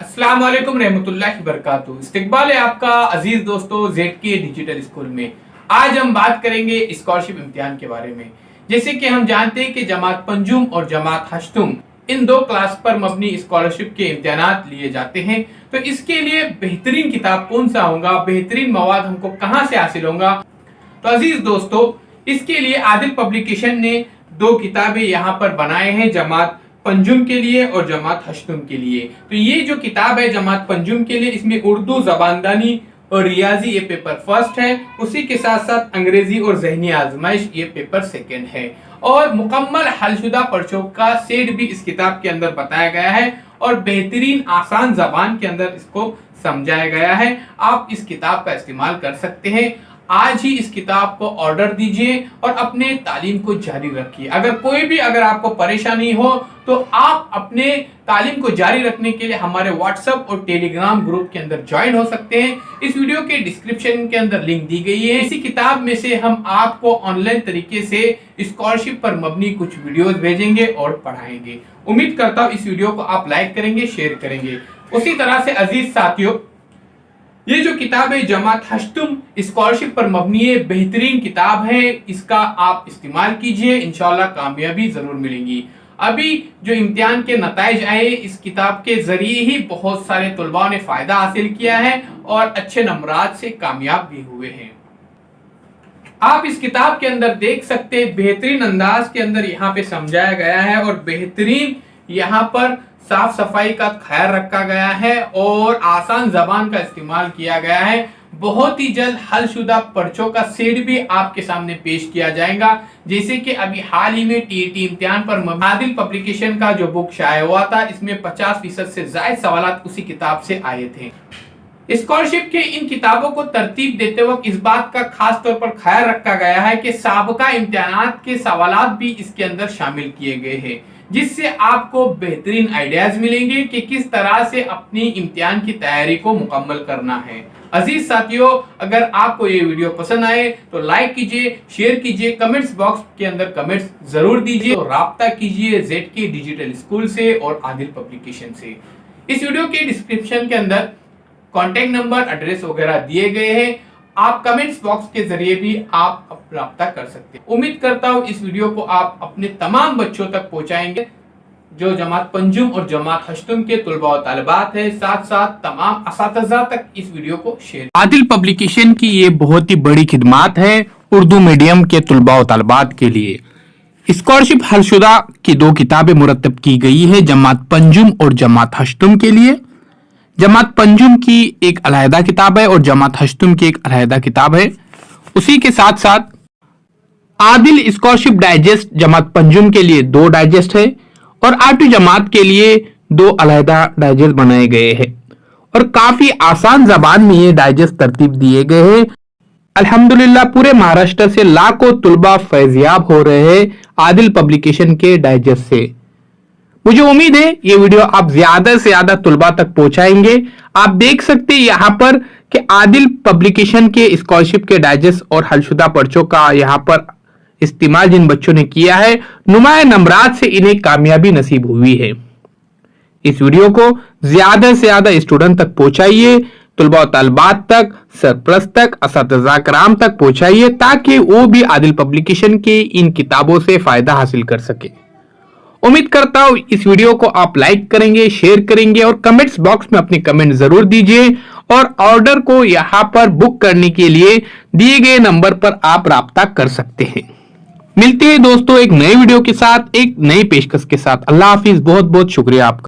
अस्सलाम वालेकुम रहमतुल्लाहि वबरकातुहू। इस्तकबाल है आपका अजीज दोस्तों ZK डिजिटल स्कूल में। आज हम बात करेंगे स्कॉलरशिप इम्तिहान के बारे में। जैसे कि हम जानते हैं कि जमात पंजुम और जमात हश्तुम इन दो क्लास पर मबनी स्कॉलरशिप के इम्तिहानात लिए जाते हैं। तो इसके लिए बेहतरीन किताब कौन सा होगा, बेहतरीन मवाद हमको कहाँ से हासिल होगा? तो अजीज दोस्तों, इसके लिए आदिल पब्लिकेशन ने दो किताबें यहाँ पर बनाए हैं, जमात पंजुम के लिए और जमात हश्तुम के लिए। तो ये जो किताब है जमात पंजुम के लिए, इसमें उर्दू जबानदानी और रियाजी ये पेपर फर्स्ट है, उसी के साथ साथ अंग्रेजी और जहनी आजमाइश ये पेपर सेकंड है, और मुकम्मल हलशुदा पर्चों का सेट भी इस किताब के अंदर बताया गया है और बेहतरीन आसान जबान के अंदर इसको समझाया गया है। आप इस किताब का इस्तेमाल कर सकते हैं। आज ही इस किताब को ऑर्डर दीजिए और अपने तालीम को जारी रखिए। अगर आपको परेशानी हो तो आप अपने तालीम को जारी रखने के लिए हमारे व्हाट्सएप और टेलीग्राम ग्रुप के अंदर ज्वाइन हो सकते हैं। इस वीडियो के डिस्क्रिप्शन के अंदर लिंक दी गई है। इसी किताब में से हम आपको ऑनलाइन तरीके से स्कॉलरशिप पर मबनी कुछ वीडियोस भेजेंगे और पढ़ाएंगे। उम्मीद करता हूँ इस वीडियो को आप लाइक करेंगे, शेयर करेंगे। उसी तरह से अजीज साथियों, ये जो किताब है जमात हश्तुम स्कॉलरशिप पर मबनी है, बेहतरीन किताब है। इसका आप इस्तेमाल कीजिए, इंशाल्लाह कामयाबी जरूर मिलेगी। अभी जो इम्तिहान के नताइज आए, इस किताब के जरिए ही बहुत सारे तलबा ने फायदा हासिल किया है और अच्छे नंबरात से कामयाब भी हुए हैं। आप इस किताब के अंदर देख सकते हैं, बेहतरीन अंदाज के अंदर यहाँ पे समझाया गया है और बेहतरीन यहाँ पर साफ सफाई का ख्याल रखा गया है और आसान जबान का इस्तेमाल किया गया है। बहुत ही जल्द हलशुदा पर्चों का सेट भी आपके सामने पेश किया जाएगा। जैसे कि अभी हाल ही में टीईटी इम्तिहान पर आदिल पब्लिकेशन का जो बुक शाया हुआ था, इसमें 50% से ज्यादा सवाल उसी किताब से आए थे। स्कॉलरशिप के इन किताबों को तरतीब देते वक्त इस बात का खास तौर पर ख्याल रखा गया है कि साबका इम्तिहानात के सवालात भी इसके अंदर शामिल किए गए हैं, जिससे आपको बेहतरीन आइडियाज मिलेंगे कि किस तरह से अपनी इम्तिहान की तैयारी को मुकम्मल करना है। अजीज साथियों, अगर आपको ये वीडियो पसंद आए तो लाइक कीजिए, शेयर कीजिए, कमेंट्स बॉक्स के अंदर कमेंट्स जरूर दीजिए और राब्ता कीजिए ZK डिजिटल स्कूल से और आदिल पब्लिकेशन से। इस वीडियो के डिस्क्रिप्शन के अंदर कॉन्टेक्ट नंबर, एड्रेस वगैरह दिए गए हैं। आप कमेंट्स बॉक्स के जरिए भी आप राब्ता कर सकते हैं। उम्मीद करता हूँ इस वीडियो को आप अपने तमाम बच्चों तक पहुंचाएंगे जो जमात पंजुम और जमात हश्तुम के तलबा और तालिबात है, साथ साथ तमाम असातिज़ा तक इस वीडियो को शेयर। आदिल पब्लिकेशन की ये बहुत ही बड़ी खिदमात है उर्दू मीडियम के तलबा और तालिबात के लिए। स्कॉलरशिप हलशुदा की दो किताबें मुरतब की गई है, जमात पंजुम और जमात हश्तुम के लिए। जमात पंजुम की एक अलहदा किताब है और जमात हश्तुम की एक अलहदा किताब है। उसी के साथ साथ आदिल स्कॉलरशिप डाइजेस्ट जमात पंजुम के लिए 2 डाइजेस्ट है और आठवीं जमात के लिए 2 अलहदा डाइजेस्ट बनाए गए हैं और काफी आसान जबान में ये डाइजेस्ट तरतीब दिए गए हैं। अल्हम्दुलिल्लाह पूरे महाराष्ट्र से लाखों तुलबा फैजियाब हो रहे हैं आदिल पब्लिकेशन के डाइजेस्ट से। मुझे उम्मीद है ये वीडियो आप ज्यादा से ज्यादा तुलबा तक पहुंचाएंगे। आप देख सकते हैं यहाँ पर कि आदिल पब्लिकेशन के स्कॉलरशिप के डाइजेस्ट और हलशुदा पर्चों का यहाँ पर इस्तेमाल जिन बच्चों ने किया है, नुमाया नंबरात से इन्हें कामयाबी नसीब हुई है। इस वीडियो को ज्यादा से ज्यादा स्टूडेंट तक पहुंचाइए, तुलबा और तालिबात तक, सरप्रस्त तक, असातिज़ा कराम तक पहुंचाइए, ताकि वो भी आदिल पब्लिकेशन के इन किताबों से फायदा हासिल कर सके। उम्मीद करता हूं इस वीडियो को आप लाइक करेंगे, शेयर करेंगे और कमेंट्स बॉक्स में अपनी कमेंट जरूर दीजिए और ऑर्डर को यहां पर बुक करने के लिए दिए गए नंबर पर आप राब्ता कर सकते हैं। मिलते हैं दोस्तों एक नए वीडियो के साथ, एक नई पेशकश के साथ। अल्लाह हाफिज, बहुत बहुत शुक्रिया आपका।